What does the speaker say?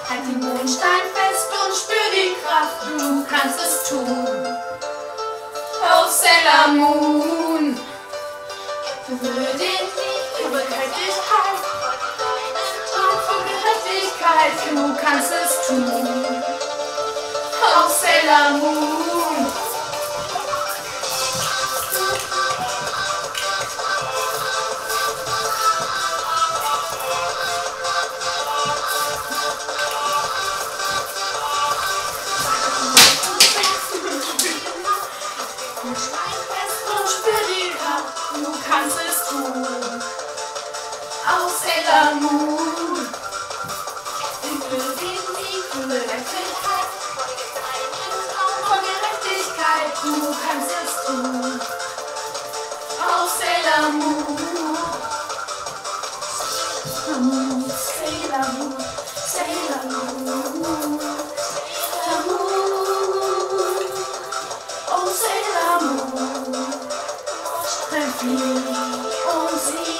Halt den Mondstein fest und spür die Kraft, du kannst es tun. Oh Sailor Moon, berühre den Sieg über Gerechtigkeit. Traum von Gerechtigkeit, du kannst es tun. Oh Sailor Moon. Du kannst es tun. Oh Sailor Moon. Ich will den Sieg für Gerechtigkeit. Von Gerechtigkeit, du kannst es tun. Oh Sailor Moon. Sailor Moon, Sailor Moon, Sailor Moon. Oh Sailor Moon. Und sie